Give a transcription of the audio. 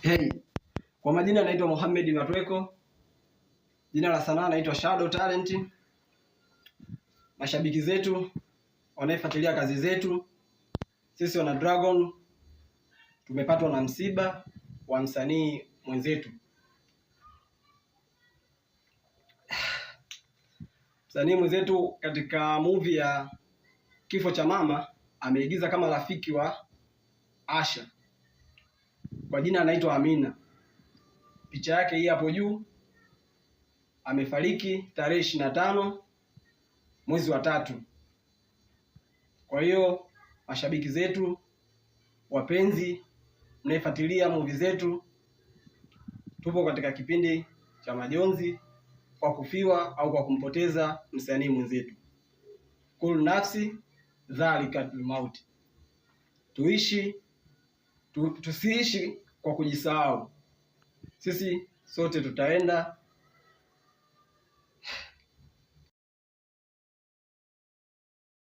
Hey, kwa majina naitwa Mohamed Matweko. Jina la sanaa naitwa Shadow Talent. Mashabiki zetu wanaefuatilia kazi zetu, sisi wana Dragon tumepatwa na msiba wa msanii mwenzetu. Msanii mwenzetu katika movie ya Kifo cha Mama ameigiza kama rafiki wa Asha. Kwa jina anaitwa Amina. Picha yake hii hapo juu. Amefariki tarehe 25 mwezi wa 3. Kwa hiyo mashabiki zetu wapenzi mnaefuatilia movie zetu, tupo katika kipindi cha majonzi kwa kufiwa au kwa kumpoteza msanii mwenzetu. Kullu nafsi dhalikatul maut. Tusiishi kwa kujisahau. Sisi sote tutaenda